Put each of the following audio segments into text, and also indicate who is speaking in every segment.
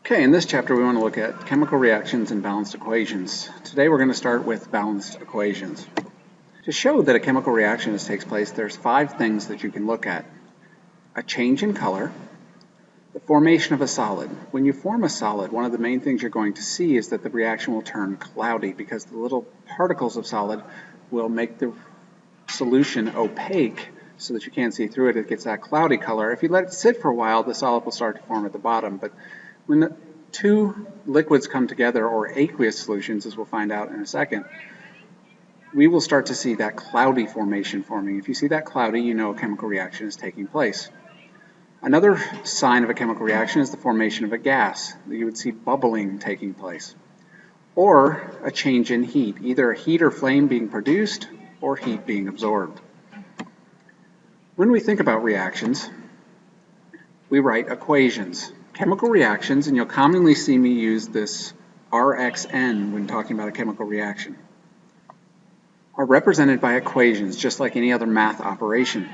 Speaker 1: Okay, in this chapter we want to look at chemical reactions and balanced equations. Today we're going to start with balanced equations. To show that a chemical reaction takes place, there's 5 things that you can look at. A change in color, the formation of a solid. When you form a solid, one of the main things you're going to see is that the reaction will turn cloudy because the little particles of solid will make the solution opaque so that you can't see through it. It gets that cloudy color. If you let it sit for a while, the solid will start to form at the bottom. But when the 2 liquids come together, or aqueous solutions, as we'll find out in a second, we will start to see that cloudy formation forming. If you see that cloudy, you know a chemical reaction is taking place. Another sign of a chemical reaction is the formation of a gas. You would see bubbling taking place. Or a change in heat, either a heat or flame being produced or heat being absorbed. When we think about reactions, we write equations. Chemical reactions, and you'll commonly see me use this RxN when talking about a chemical reaction, are represented by equations, just like any other math operation.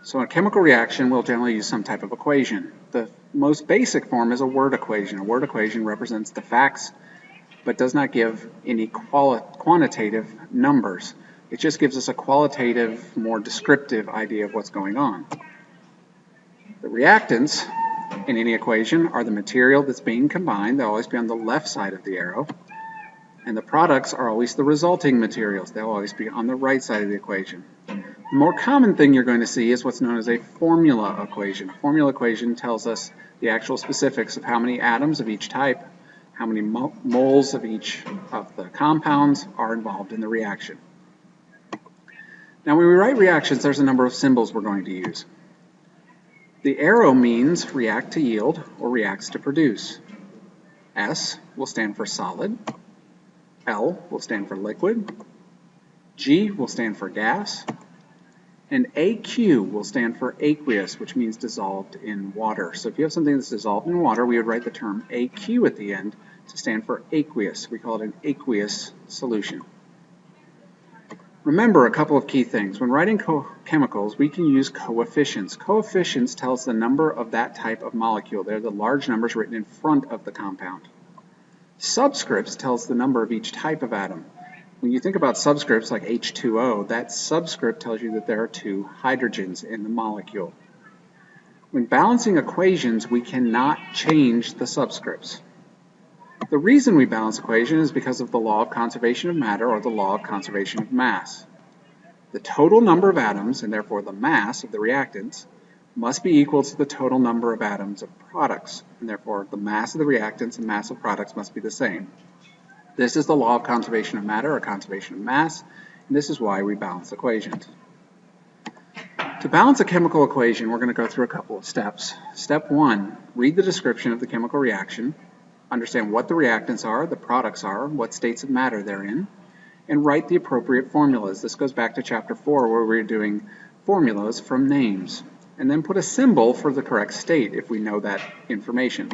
Speaker 1: So in a chemical reaction, we'll generally use some type of equation. The most basic form is a word equation. A word equation represents the facts, but does not give any quantitative numbers. It just gives us a qualitative, more descriptive idea of what's going on. The reactants in any equation are the material that's being combined. They'll always be on the left side of the arrow. And the products are always the resulting materials. They'll always be on the right side of the equation. The more common thing you're going to see is what's known as a formula equation. A formula equation tells us the actual specifics of how many atoms of each type, how many moles of each of the compounds are involved in the reaction. Now when we write reactions, there's a number of symbols we're going to use. The arrow means react to yield or reacts to produce. S will stand for solid. L will stand for liquid. G will stand for gas. And AQ will stand for aqueous, which means dissolved in water. So if you have something that's dissolved in water, we would write the term AQ at the end to stand for aqueous. We call it an aqueous solution. Remember a couple of key things. When writing chemicals, we can use coefficients. Coefficients tell us the number of that type of molecule. They're the large numbers written in front of the compound. Subscripts tells the number of each type of atom. When you think about subscripts like H2O, that subscript tells you that there are 2 hydrogens in the molecule. When balancing equations, we cannot change the subscripts. The reason we balance equations is because of the law of conservation of matter, or the law of conservation of mass. The total number of atoms, and therefore the mass of the reactants, must be equal to the total number of atoms of products, and therefore the mass of the reactants and mass of products must be the same. This is the law of conservation of matter, or conservation of mass, and this is why we balance equations. To balance a chemical equation, we're going to go through a couple of steps. Step 1, read the description of the chemical reaction, understand what the reactants are, the products are, what states of matter they're in, and write the appropriate formulas. This goes back to chapter 4 where we're doing formulas from names. And then put a symbol for the correct state if we know that information.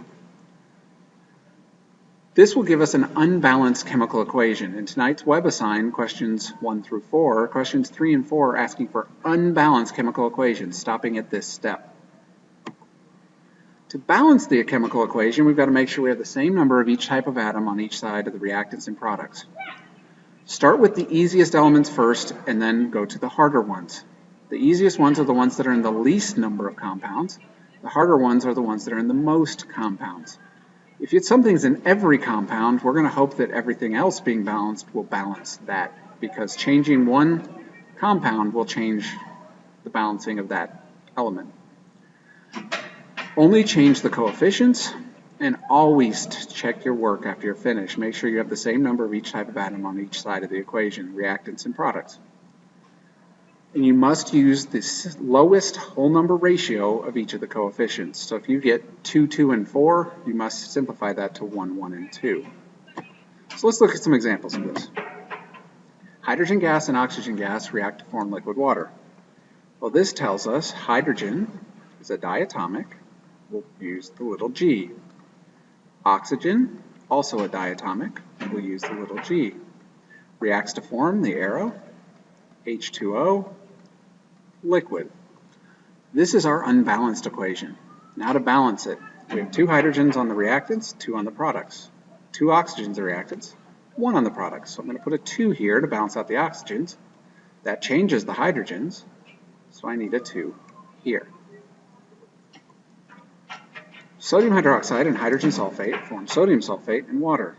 Speaker 1: This will give us an unbalanced chemical equation. In tonight's WebAssign, questions 1 through 4, questions 3 and 4 are asking for unbalanced chemical equations, stopping at this step. To balance the chemical equation, we've got to make sure we have the same number of each type of atom on each side of the reactants and products. Start with the easiest elements first and then go to the harder ones. The easiest ones are the ones that are in the least number of compounds. The harder ones are the ones that are in the most compounds. If something's in every compound, we're going to hope that everything else being balanced will balance that, because changing one compound will change the balancing of that element. Only change the coefficients, and always check your work after you're finished. Make sure you have the same number of each type of atom on each side of the equation, reactants and products. And you must use the lowest whole number ratio of each of the coefficients. So if you get 2, 2, and 4, you must simplify that to 1, 1, and 2. So let's look at some examples of this. Hydrogen gas and oxygen gas react to form liquid water. Well, this tells us hydrogen is a diatomic. We'll use the little g. Oxygen, also a diatomic. We'll use the little g. Reacts to form the arrow. H2O, liquid. This is our unbalanced equation. Now to balance it, We have 2 hydrogens on the reactants, 2 on the products. 2 oxygens in the reactants, 1 on the products. So I'm going to put a 2 here to balance out the oxygens. That changes the hydrogens, so I need a 2 here. Sodium hydroxide and hydrogen sulfate form sodium sulfate and water.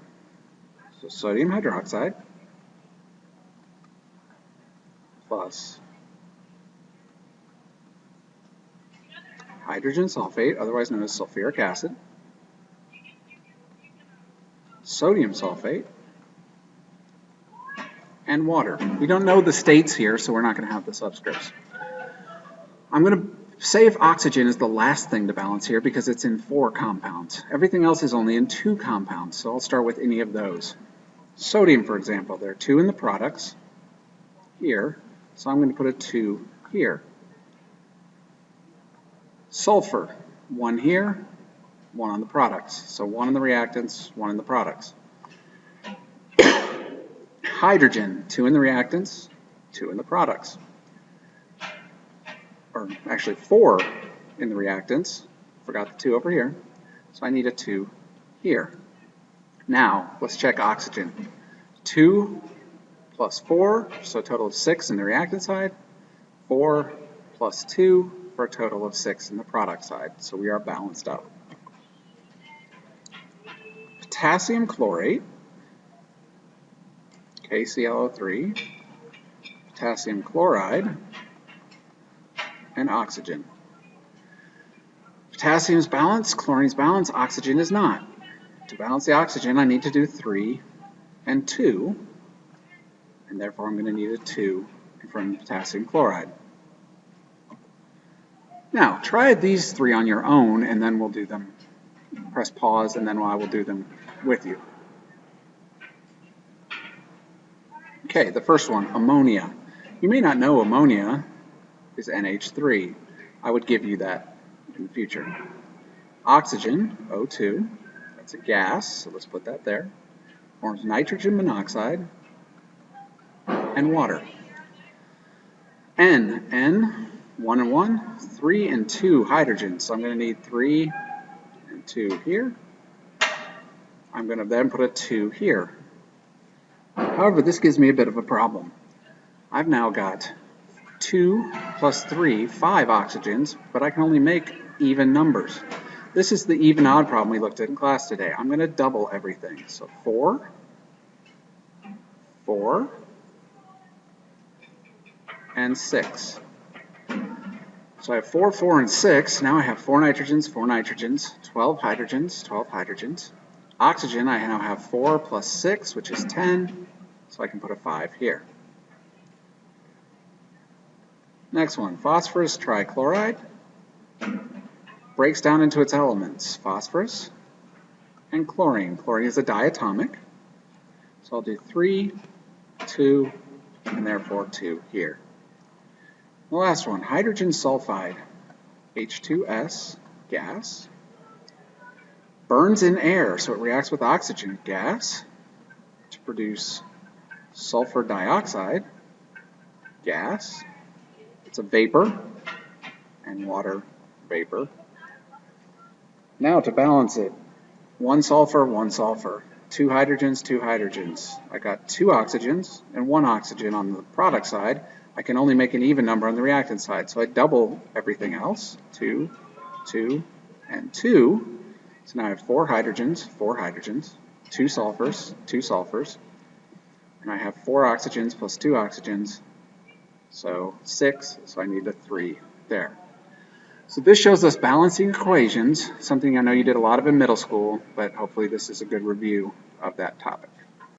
Speaker 1: So sodium hydroxide plus hydrogen sulfate, otherwise known as sulfuric acid, sodium sulfate, and water. We don't know the states here, so we're not going to have the subscripts. I'm going to say if oxygen is the last thing to balance here because it's in 4 compounds. Everything else is only in 2 compounds, so I'll start with any of those. Sodium, for example, there are 2 in the products here, so I'm going to put a 2 here. Sulfur, 1 here, 1 on the products. So 1 in the reactants, 1 in the products. Hydrogen, 2 in the reactants, 2 in the products. Or actually 4 in the reactants. Forgot the 2 over here. So I need a 2 here. Now, let's check oxygen. 2 plus 4, so a total of 6 in the reactant side. 4 plus 2 for a total of 6 in the product side. So we are balanced out. Potassium chlorate, KClO3, potassium chloride, and oxygen. Potassium is balanced, chlorine is balanced, oxygen is not. To balance the oxygen, I need to do 3 and 2, and therefore I'm going to need a 2 in front of potassium chloride. Now, try these 3 on your own, and then we'll do them. Press pause, and then I will do them with you. Okay, the first one, ammonia. You may not know ammonia is NH3. I would give you that in the future. Oxygen, O2, that's a gas, so let's put that there. Forms nitrogen monoxide and water. N, 1 and 1, 3 and 2 hydrogens. So I'm going to need 3 and 2 here. I'm going to then put a 2 here. However, this gives me a bit of a problem. I've now got 2 plus 3, 5 oxygens, but I can only make even numbers. This is the even-odd problem we looked at in class today. I'm going to double everything. So 4, 4, and 6. So I have 4, 4, and 6. Now I have 4 nitrogens, 4 nitrogens, 12 hydrogens, 12 hydrogens. Oxygen, I now have 4 plus 6, which is 10. So I can put a 5 here. Next one, phosphorus trichloride. Breaks down into its elements, phosphorus and chlorine. Chlorine is a diatomic. So I'll do 3, 2, and therefore 2 here. The last one, hydrogen sulfide, H2S, gas. Burns in air, so it reacts with oxygen, gas, to produce sulfur dioxide, gas. It's a vapor, and water, vapor. Now to balance it, 1 sulfur, 1 sulfur, 2 hydrogens, 2 hydrogens. I got 2 oxygens and 1 oxygen on the product side. I can only make an even number on the reactant side, so I double everything else, 2, 2, and 2. So now I have 4 hydrogens, 2 sulfurs, 2 sulfurs, and I have 4 oxygens plus 2 oxygens, so 6, so I need a 3 there. So this shows us balancing equations, something I know you did a lot of in middle school, but hopefully this is a good review of that topic.